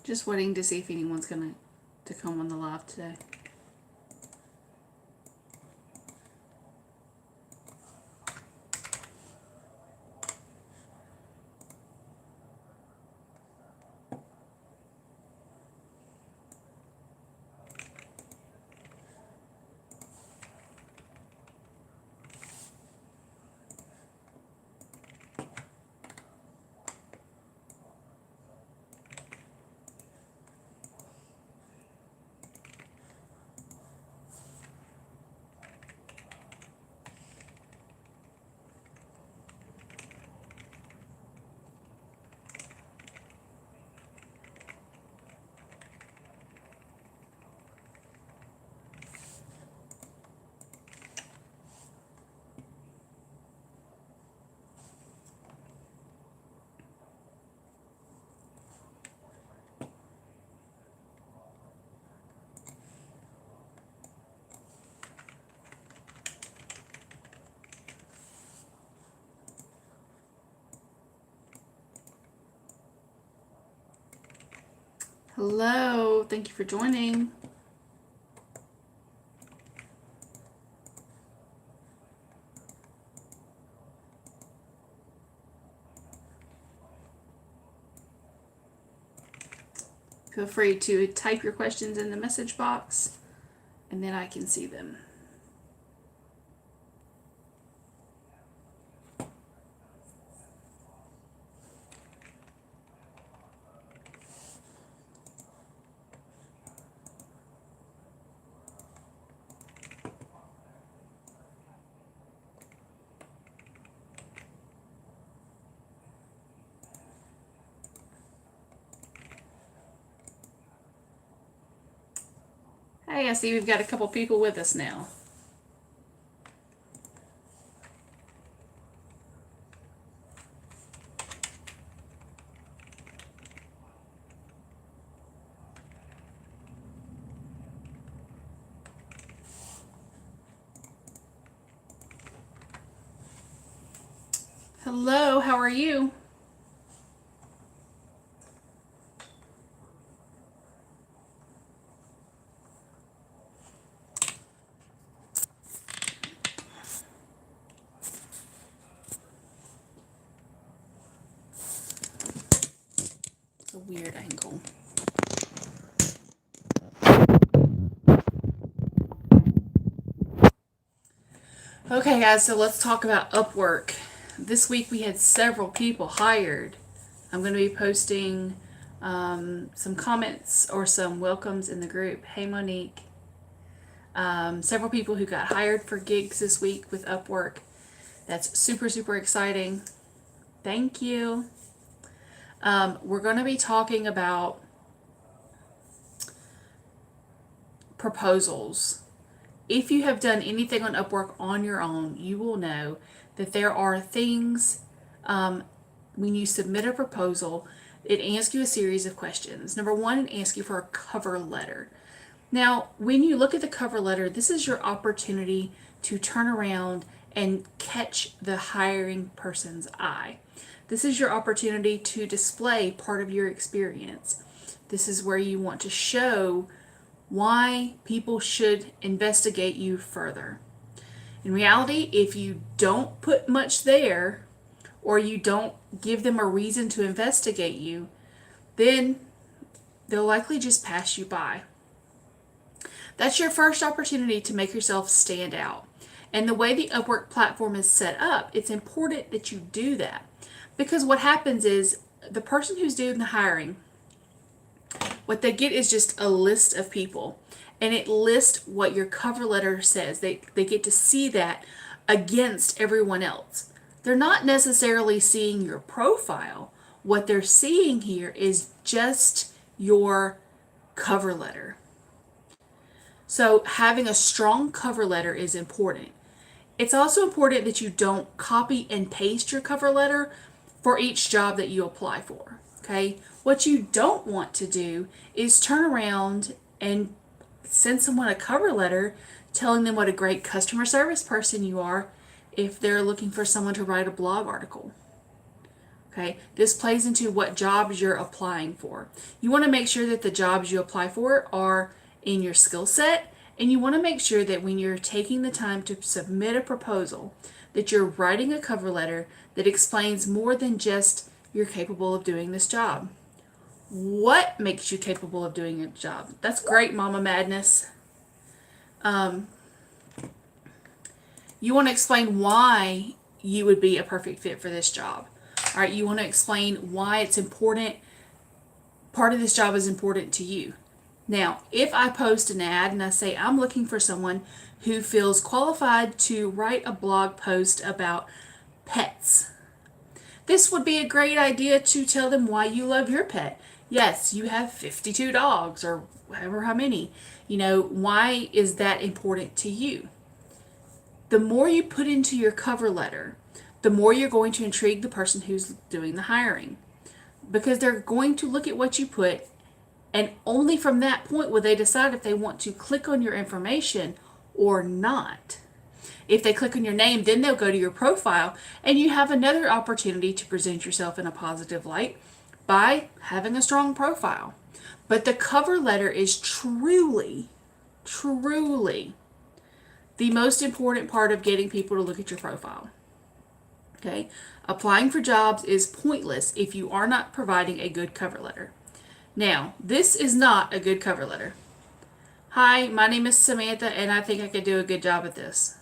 Just waiting to see if anyone's going to come on the live today. Hello, thank you for joining. Feel free to type your questions in the message box, and then I can see them. Hey, I see we've got a couple people with us now. Hello, how are you? It's a weird angle. Okay, guys, so let's talk about UPWORK. This week we had several people hired. I'm going to be posting some comments or some welcomes in the group. Hey, Monique. Several people who got hired for gigs this week with UPWORK. That's super, super exciting. Thank you. We're going to be talking about proposals. If you have done anything on UPWORK on your own, you will know that there are things when you submit a proposal, it asks you a series of questions. Number one, it asks you for a cover letter. Now, when you look at the cover letter, this is your opportunity to turn around and catch the hiring person's eye. This is your opportunity to display part of your experience. This is where you want to show why people should investigate you further. In reality, if you don't put much there, or you don't give them a reason to investigate you, then they'll likely just pass you by. That's your first opportunity to make yourself stand out. And the way the UPWORK platform is set up, it's important that you do that. Because what happens is the person who's doing the hiring, what they get is just a list of people, and it lists what your cover letter says. They get to see that against everyone else. They're not necessarily seeing your profile. What they're seeing here is just your cover letter. So having a strong cover letter is important. It's also important that you don't copy and paste your cover letter for each job that you apply for. Okay? What you don't want to do is turn around and send someone a cover letter telling them what a great customer service person you are if they're looking for someone to write a blog article. Okay, this plays into what jobs you're applying for. You want to make sure that the jobs you apply for are in your skill set, and you want to make sure that when you're taking the time to submit a proposal, that you're writing a cover letter that explains more than just you're capable of doing this job. What makes you capable of doing a job? That's great, Mama Madness. You want to explain why you would be a perfect fit for this job. All right, you want to explain why it's important. Part of this job is important to you. Now, if I post an ad and I say I'm looking for someone who feels qualified to write a blog post about pets, this would be a great idea to tell them why you love your pet. Yes, you have 52 dogs or however how many. Why is that important to you? The more you put into your cover letter, the more you're going to intrigue the person who's doing the hiring. Because they're going to look at what you put, and only from that point will they decide if they want to click on your information or not. If they click on your name, then they'll go to your profile, and you have another opportunity to present yourself in a positive light by having a strong profile. But the cover letter is truly, truly the most important part of getting people to look at your profile. Okay? Applying for jobs is pointless if you are not providing a good cover letter. Now, this is not a good cover letter. Hi, my name is Samantha, and I think I could do a good job at this.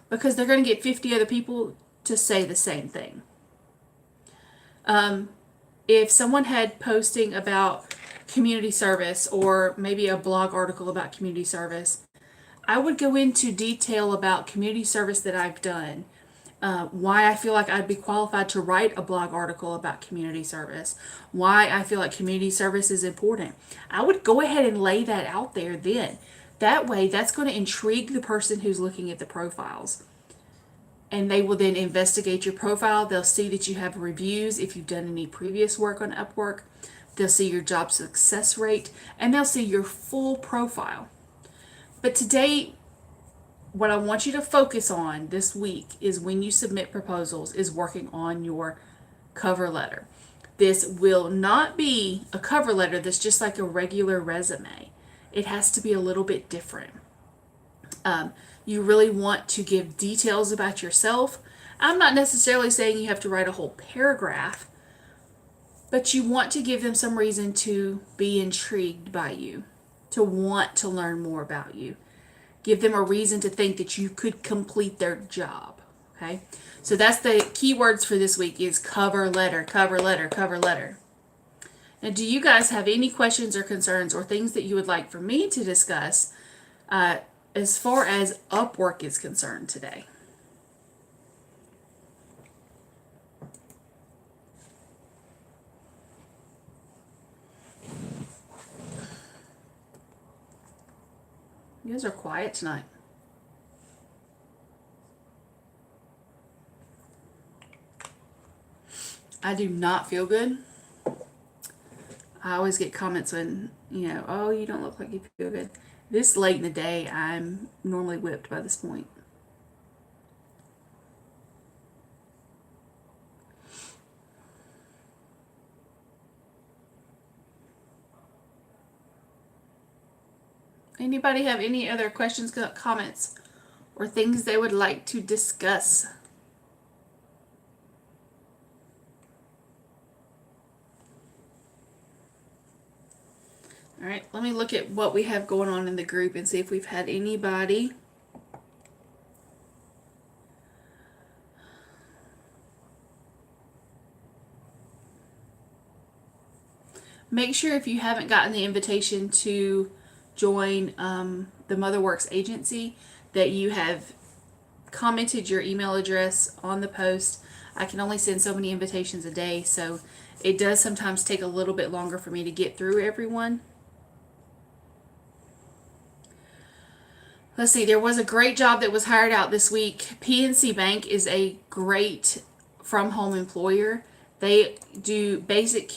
Because they're going to get 50 other people to say the same thing. If someone had posting about community service or maybe a blog article about community service, I would go into detail about community service that I've done, why I feel like I'd be qualified to write a blog article about community service, why I feel like community service is important. I would go ahead and lay that out there then. That way, that's going to intrigue the person who's looking at the profiles. And they will then investigate your profile. They'll see that you have reviews if you've done any previous work on UPWORK. They'll see your job success rate, and they'll see your full profile. But today, what I want you to focus on this week is when you submit proposals is working on your cover letter. This will not be a cover letter that's just like a regular resume. It has to be a little bit different. You really want to give details about yourself. I'm not necessarily saying you have to write a whole paragraph, but you want to give them some reason to be intrigued by you, to want to learn more about you. Give them a reason to think that you could complete their job. Okay? So that's the keywords for this week is cover letter, cover letter, cover letter. Now, do you guys have any questions or concerns or things that you would like for me to discuss as far as UPWORK is concerned today? You guys are quiet tonight. I do not feel good. I always get comments when, oh, you don't look like you feel good. This late in the day, I'm normally whipped by this point. Anybody have any other questions, comments, or things they would like to discuss? All right, let me look at what we have going on in the group and see if we've had anybody. Make sure if you haven't gotten the invitation to join the MotherWorks agency that you have commented your email address on the post. I can only send so many invitations a day, so it does sometimes take a little bit longer for me to get through everyone. Let's see, there was a great job that was hired out this week. PNC Bank is a great from-home employer. They do basic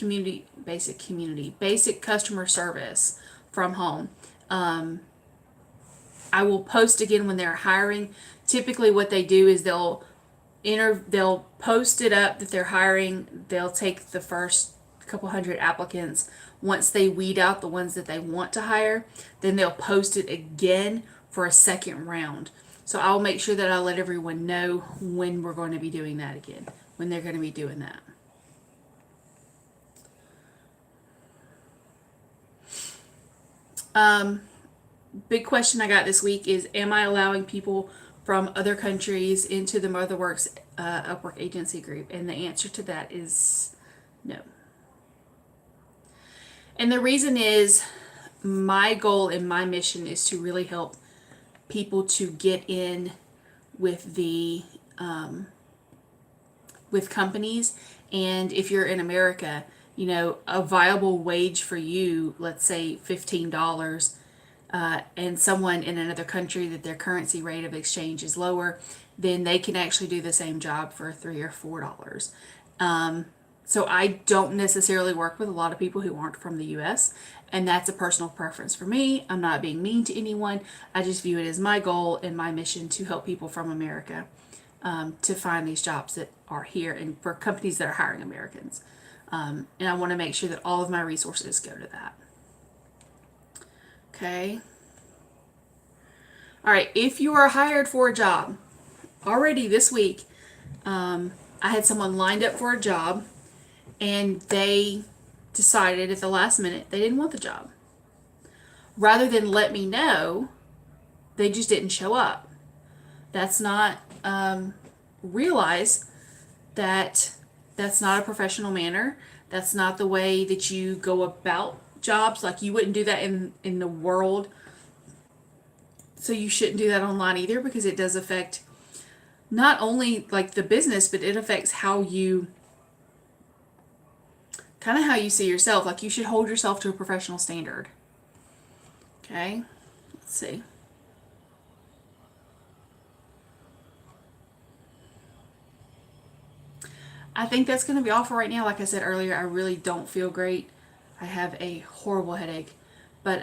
customer service from home. I will post again when they're hiring. Typically what they do is they'll they'll post it up that they're hiring. They'll take the first couple hundred applicants. Once they weed out the ones that they want to hire, then they'll post it again for a second round. So I'll make sure that I let everyone know when we're going to be doing that again, when they're going to be doing that. Big question I got this week is, am I allowing people from other countries into the MotherWorks Upwork agency group? And the answer to that is no. And the reason is, my goal and my mission is to really help people to get in with the with companies. And if you're in America, you know, a viable wage for you, let's say $15, and someone in another country that their currency rate of exchange is lower, then they can actually do the same job for $3 or $4. So I don't necessarily work with a lot of people who aren't from the US, and that's a personal preference for me. I'm not being mean to anyone. I just view it as my goal and my mission to help people from America to find these jobs that are here, and for companies that are hiring Americans. And I want to make sure that all of my resources go to that. Okay. All right. If you are hired for a job already this week, I had someone lined up for a job, and they decided at the last minute they didn't want the job. Rather than let me know, they just didn't show up. That's not, realize that that's not a professional manner. That's not the way that you go about jobs. Like, you wouldn't do that in the world. So you shouldn't do that online either, because it does affect not only like the business, but it affects how you see yourself. Like, you should hold yourself to a professional standard. Okay, let's see. I think that's going to be all for right now. Like I said earlier, I really don't feel great. I have a horrible headache. But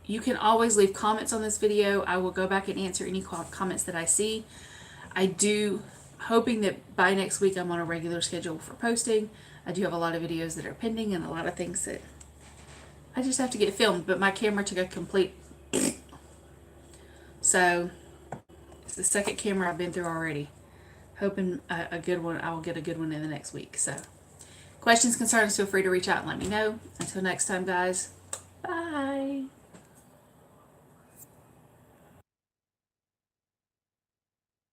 you can always leave comments on this video. I will go back and answer any comments that I see. I do, hoping that by next week I'm on a regular schedule for posting. I do have a lot of videos that are pending and a lot of things that I just have to get filmed. But my camera took a complete... So it's the second camera I've been through already. Hoping a good one, I will get a good one in the next week. So, questions, concerns, feel free to reach out and let me know. Until next time, guys. Bye.